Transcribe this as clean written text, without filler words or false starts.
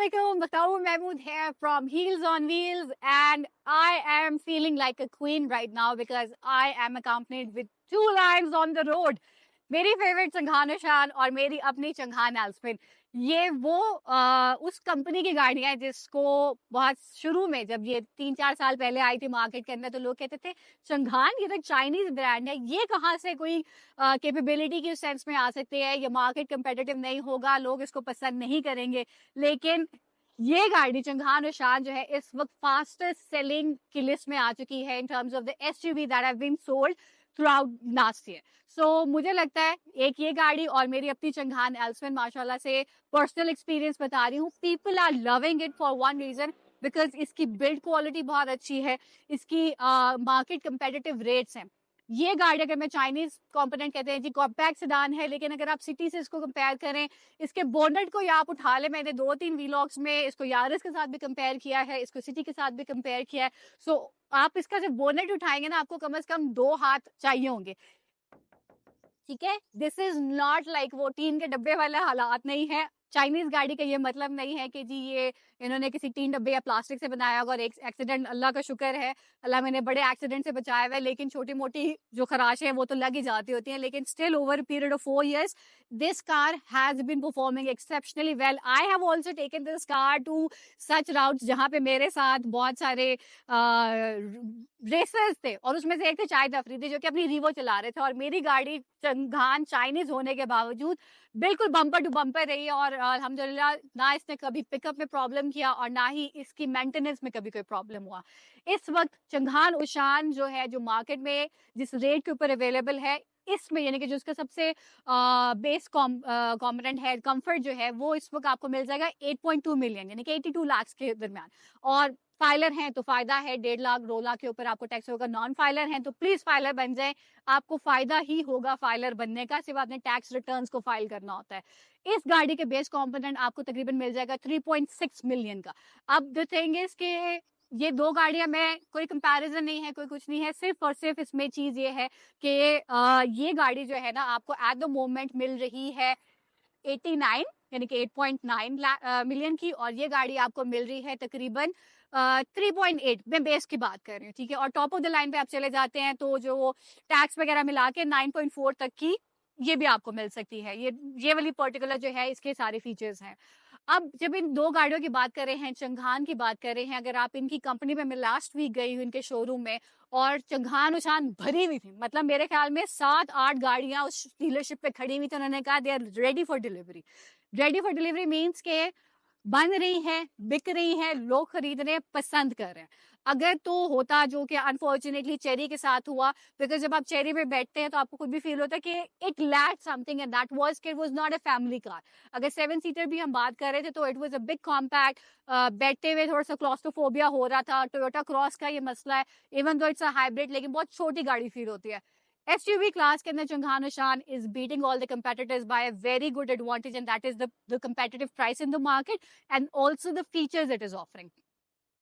Assalamualaikum, Batao Mahmood here from Heels on Wheels, and I am feeling like a queen right now because I am accompanied with two lions on the road. मेरी favourite चंघान शान और मेरी अपनी चंघान एल्सपिन। ये वो उस company की गाड़ियां हैं जिसको बहुत शुरू में, जब ये 3-4 साल पहले आई थी मार्केट के अंदर, तो लोग कहते थे चंघान ये तो चाइनीज ब्रांड है, ये कहाँ से कोई कैपेबिलिटी की सेंस में आ सकते हैं, ये मार्केट कंपेटिटिव नहीं होगा, लोग इसको पसंद नहीं करेंगे। लेकिन ये गाड़ी चंघान और शान जो है इस वक्त फास्टेस्ट सेलिंग की लिस्ट में आ चुकी है in terms of the SUV that have been sold throughout last year. So मुझे लगता है एक ये गाड़ी और मेरी अपनी चंघान एल्सविन, माशाल्लाह से पर्सनल एक्सपीरियंस बता रही हूँ, people are loving it for one reason, because इसकी बिल्ड क्वालिटी बहुत अच्छी है, इसकी मार्केट कंपेटिटिव रेट्स हैं। ये गाड़ी अगर मैं चाइनीज कंपोनेंट कहते हैं जी, कॉम्पैक्ट सेडान है, लेकिन अगर आप सिटी से इसको कंपेयर करें, इसके बोनेट को आप उठा ले, मैंने 2-3 वीलॉग्स में इसको यारिस के साथ भी कंपेयर किया है, इसको सिटी के साथ भी कंपेयर किया है। सो आप इसका जब बोनेट उठाएंगे ना, आपको कम से कम 2 हाथ चाहिए होंगे। ठीक है, दिस इज नॉट लाइक वो टीन के डब्बे वाला हालात नहीं है। चाइनीज गाड़ी का ये मतलब नहीं है कि जी ये इन्होंने किसी टीन डब्बे या प्लास्टिक से बनाया होगा और एक एक्सीडेंट, अल्लाह का शुक्र है, अल्लाह मैंने बड़े एक्सीडेंट से बचाया हुआ है, लेकिन छोटी मोटी जो खराश है वो तो लग ही जाती होती है। लेकिन still over period of 4 years this car has been performing exceptionally well. I have also taken this car to such routes जहाँ पे मेरे साथ बहुत सारे रेसर्स थे, और उसमें से एक थे शाहिद अफरीदी जो कि अपनी रीवो चला रहे थे, और मेरी गाड़ी चंघान चाइनीज होने के बावजूद बिल्कुल बम्पर टू बम्पर रही है। और अल्हम्दुलिल्लाह ना इसने कभी पिकअप में प्रॉब्लम किया और ना ही इसकी मेंटेनेंस में कभी कोई प्रॉब्लम हुआ। इस वक्त चंघान उशान जो है, जो मार्केट में जिस रेट के ऊपर अवेलेबल है, इसमें यानी कि जो उसका सबसे बेस कॉम्पोनेंट है, कंफर्ट जो है, वो इस वक्त आपको मिल जाएगा 8.2 मिलियन यानी कि 82 लाख के दरमियान। और फाइलर हैं तो फायदा है, 1.5 लाख 2 लाख के ऊपर आपको टैक्स होगा। नॉन फाइलर हैं तो प्लीज फाइलर बन जाए, आपको फायदा ही होगा फाइलर बनने का, सिर्फ आपने टैक्स रिटर्न्स को फाइल करना होता है। इस गाड़ी के बेस कंपोनेंट आपको तकरीबन मिल जाएगा 3.6 मिलियन का। अब द थिंग इज के ये दो गाड़ियां, मैं कोई कंपैरिजन नहीं है, कोई कुछ नहीं है, सिर्फ और सिर्फ इसमें चीज ये है कि ये गाड़ी जो है ना आपको एट द मोमेंट मिल रही है 89 यानी कि 8.9 मिलियन की, और ये गाड़ी आपको मिल रही है तकरीबन 3.8, मैं बेस की बात कर रही हूँ। ठीक है, और टॉप ऑफ द लाइन पे आप चले जाते हैं तो जो टैक्स वगैरह मिला के 9.4 तक की ये भी आपको मिल सकती है। ये वाली पर्टिकुलर जो है इसके सारे फीचर्स हैं। अब जब इन दो गाड़ियों की बात कर रहे हैं, चंघान की बात कर रहे हैं, अगर आप इनकी कंपनी में, मैं लास्ट वीक गई हूँ इनके शोरूम में, और चंघान उछान भरी हुई थी, मतलब मेरे ख्याल में 7-8 गाड़ियां उस डीलरशिप पे खड़ी हुई थी। उन्होंने कहा they are ready for delivery. Ready for delivery means के बन रही है, बिक रही है, लोग खरीद रहे हैं, पसंद कर रहे हैं। अगर तो होता जो कि अनफॉर्चुनेटली चेरी के साथ हुआ, बिकॉज जब आप चेरी में बैठते हैं तो आपको खुद भी फील होता है कि it lacked something, and that was कि it was not a family car. अगर 7 सीटर भी हम बात कर रहे थे तो it was a big compact, बैठते हुए थोड़ा सा क्लॉस्ट्रोफोबिया हो रहा था। टोयोटा क्रॉस का ये मसला है, even though it's a hybrid, लेकिन बहुत छोटी गाड़ी फील होती है। SUV class के अंदर चंघान शान is beating all the competitors by a very good advantage, and that is the competitive price in the market and also the features it is offering.